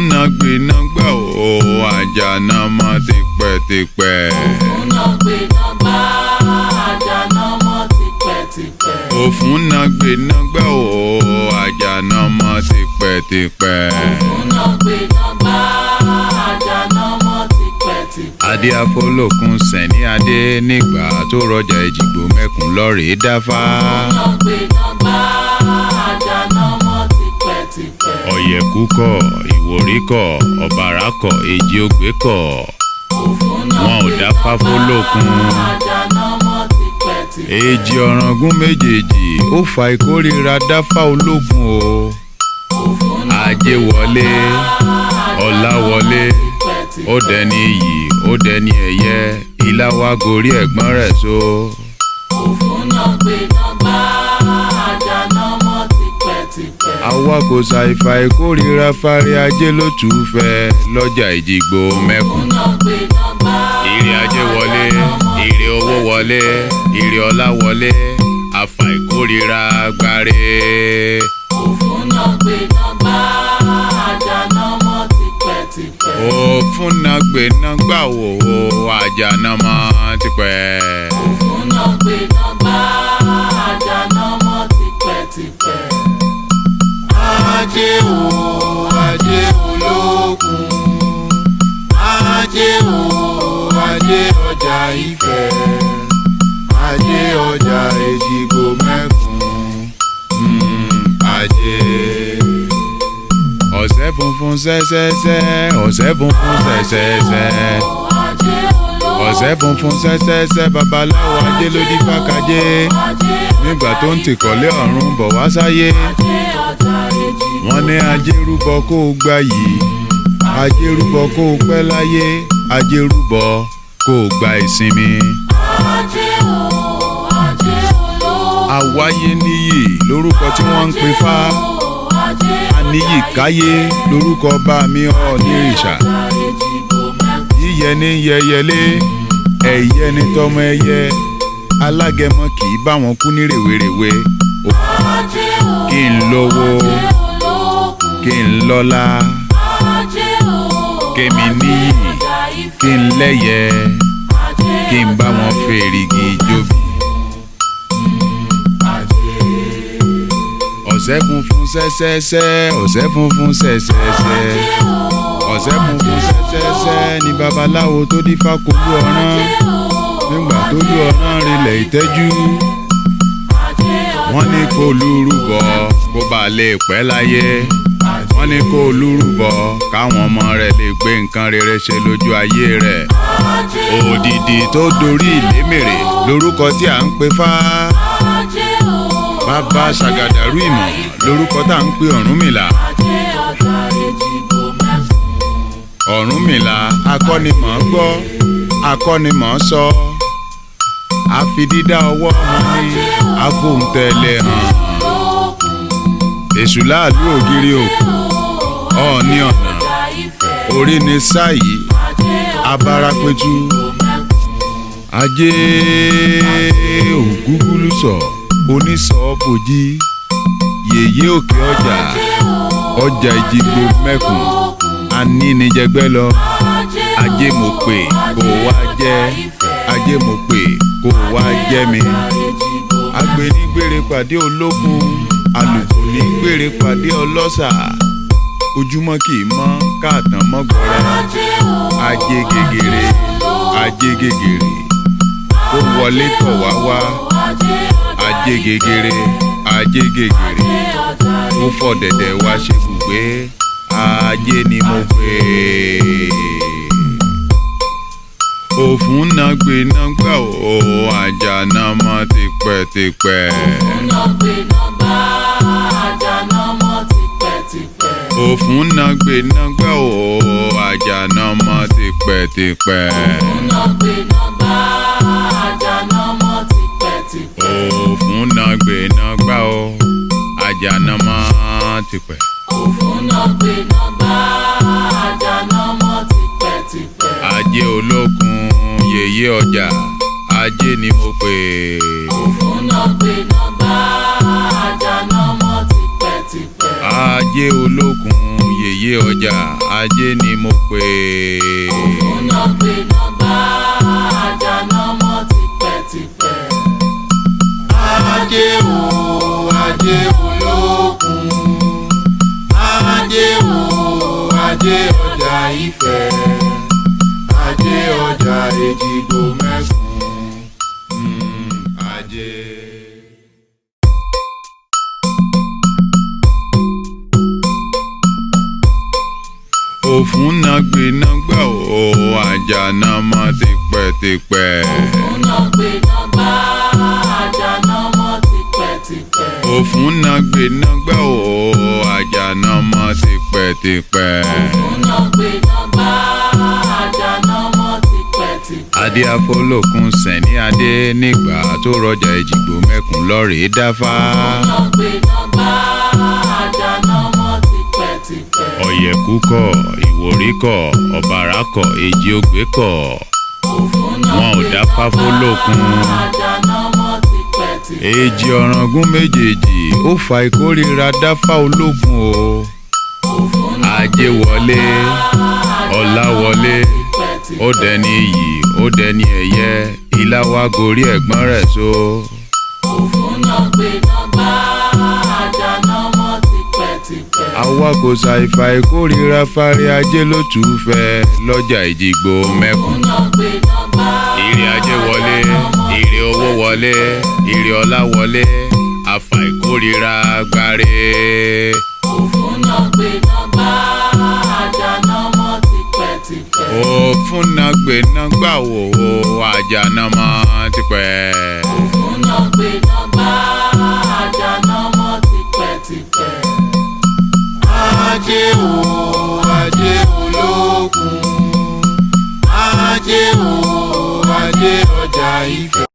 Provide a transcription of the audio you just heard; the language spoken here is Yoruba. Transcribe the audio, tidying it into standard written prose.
òfúnnagbénagbà o àjànàmọ́ tipẹ́tipẹ́. òfúnnagbénagbà àjànàmọ́ tipẹ́tipẹ́. òfúnnagbénagbà o àjànàmọ́ tipẹ́tipẹ́. òfúnnagbénagbà àjànàmọ́ tipẹ́tipẹ́. adé afọlọ́kun sẹ̀ní adé nígbà tó rọjà Èjìgbò mẹ́kùn lọ́rẹ̀ẹ́ dáfá. òfúnnagbénagbà àjànàmọ́ tipẹ́tipẹ́. ọ̀yẹ̀kú kọ̀ ìwòrí kọ̀ ọ̀bàrà kọ̀ èjì ògbé kọ̀ wọn ò dáfá fọlọ́kun. àjànàmọ́ tipẹ́tipẹ́. èjì ọ̀ràngún méjèèjì ó fa ìkórìíra dáfá ológun o. ajé wọlé ọlá wọlé ó dẹni iyì ó dẹni ẹ̀yẹ ilá wa gorí ẹ̀gbọ́n rẹ̀ so. òfúnnagbénagbà àjànàmọ́ tipẹ́tipẹ́. àwa kò ṣàìfà ìkórìíra fárí ajé ló tù ú fẹ́ lọ́jà Èjìgbò mẹ́kùn. òfúnnagbénagbà ire ajé wọlé ire owó wọlé ire ọlá wọlé àfà ìkórìíra gbáre. òfúnnagbénagbà àjànàmọ́ tipẹ́tipẹ́. òfúnnagbénagbà o àjànàmọ́ tipẹ́. òfúnnagbénagbà àjànàmọ́ tipẹ́tipẹ́. Ajé o, ajé olókun. Ajé o, ajé ọjà Ifẹ̀. Ajé ọjà Èjìgbò mẹ́kùn. Ajé. ọ̀sẹ̀ funfun sẹ́sẹ́sẹ́ ọ̀sẹ̀ funfun sẹ́sẹ́sẹ́ ọ̀sẹ̀ funfun sẹ́sẹ́sẹ́ babaláwo ajé ló dí fákajé nígbà tó ń tìkọ̀lé ọ̀run bọ̀ wá sáyé. wọ́n ní ajé rúbọ kó o gbà yìí ajé rúbọ kó o pẹ́ láyé ajé rúbọ kó o gba ìsinmi. àwáyé níyì lórúkọ tí wọ́n ń pè fá. aníyì káyé lórúkọ bá mi Ọ̀nìrìṣà. yíyẹ ní yẹyẹlé ẹyẹ ní tọmọ ẹyẹ alágẹmọ kì í bá wọn kú ní rèwerèwe. kí n lówó kí n lọ́lá kémi níyì kí n lẹ́yẹ kí n bá wọn fèrègì jóbi. ọ̀sẹ̀ funfun sẹ́sẹ́sẹ́ ọ̀sẹ̀ funfun sẹ́sẹ́sẹ́ ọ̀sẹ̀ funfun sẹ́sẹ́sẹ́ ni babaláwo tó dífá kolú ọ̀rán nígbà tó lú ọ̀rán rinlẹ̀ ìtẹ́jú. wọ́n ní kó lúrúbọ kó bá lè pẹ́ láyé wọ́n ní kó lúrúbọ káwọn ọmọ rẹ̀ lè gbé nǹkan rere ṣe lójú ayé rẹ̀. òdìdí tó dorí ìlémèrè lórúkọ tí à ń pè fá. bàbá ṣàgàdàrú ìmọ̀ lórúkọ tá à ń pè Ọ̀rúnmìlà. Ọ̀rúnmìlà akọ́nimọ̀ gbọ́ akọ́nimọ̀ sọ àfidídá ọwọ́ hàn ní àfòǹtẹ̀lẹ̀ hàn. èṣù láàlú ògiri òkú Ọọ̀ni ọ̀nà orí ni sáyì abárapẹ̀tù ajé ògúngúlùsọ̀ onísọ̀ọ́bòjì yèyé òkè ọjà ọjà Èjìgbò mẹ́kùn anínijẹgbẹ́ lọ. ajé mo pè kó wá jẹ́ ajé mo pè kó wá jẹ́ mi. agbẹnigbèrè pàdé ológun alùpùpù ní gbèrè pàdé ọlọ́ṣà ojúmọ́ kì í mọ́ káàtàn mọ́gọ́rẹ́. ajé gègèrè ajé gègèrè ó wọlé tọ̀ wá wá. ajé gègèrè ajé gègèrè ó fọ̀ dẹ̀dẹ̀ wá ṣe bùgbé. ajé ni mo pè é. òfúnnagbénagbà o àjànàmọ́ tipẹ́tipẹ́. òfúnnagbénagbà àjànàmọ́ tipẹ́tipẹ́. òfúnnagbénagbà o àjànàmọ́ tipẹ́tipẹ́. òfúnnagbénagbà àjànàmọ́ tipẹ́tipẹ́. òfúnnagbénagbà o àjànàmọ́ tipẹ́. òfúnnagbénagbà àjànàmọ́ tipẹ́tipẹ́. ajé olókun yèyé ọjà ajé ni mo pè é. òfúnnagbénagbà àjànàmọ́ tipẹ́tipẹ́. ajé olókun yèyé ọjà ajé ni mo pè. òfun náà gbé náà gbá àjànà mọ́ tipẹ́tipẹ́. Ajé o ajé olókun, ajé o ajé ọjà Ifẹ̀, ajé ọjà Èjìgbò mẹ́kùn. Ajé. òfun náà gbé náà gbà ó àjànà mọ́ tipẹ́tipẹ́. òfun náà gbé náà gbá àjànà mọ́ tipẹ́tipẹ́. òfun náà gbé náà gbà ó àjànà mọ́ tipẹ́tipẹ́. òfun náà gbé náà gbá àjànà mọ́ tipẹ́tipẹ́. adé afọlọ́kun sẹ̀ní adé nígbà tó rọjà Èjìgbò mẹ́kùn lọ́rẹ̀ẹ́ dáfá. òfun náà gbé náà gbá àjànà mọ́ tipẹ́tipẹ́. ọ̀yẹ̀kú kọ̀ ìwòrí kọ̀ ọ̀bàrà kọ̀ èjì ogbè kọ̀ òfun náà wọn ò gbé dáfá náà gbá fọlọ́kun. àjànà mọ́ tipẹ́tipẹ́. èjì ọ̀ràngún méjèèjì ó fa ìkórìíra dáfá ológun o. òfun náà ajé wọlé ọlá wọlé ó dẹni iyì ó dẹni ẹ̀yẹ ilá wa gorí ẹ̀gbọ́n rẹ̀ so. òfun náà gbé náà gbá àjànà mọ́ tipẹ́tipẹ́. àwa kò ṣàìfà ìkórìíra fárí ajé ló tù ú fẹ́ lọ́jà Èjìgbò mẹ́kùn. òfun náà gbé náà gbá ire ajé wọlé ire owó wọlé ire ọlá wọlé àfà ìkórìíra gbáre. òfun náà gbé náà gbá àjànà mọ́ tipẹ́tipẹ́. òfun náà gbé náà gbà wò ó àjànà mọ́ tipẹ́. òfun náà gbé náà gbá àjànà mọ́ tipẹ́tipẹ́. Ajé o ajé olókun, ajé o ajé ọjà Ifẹ̀.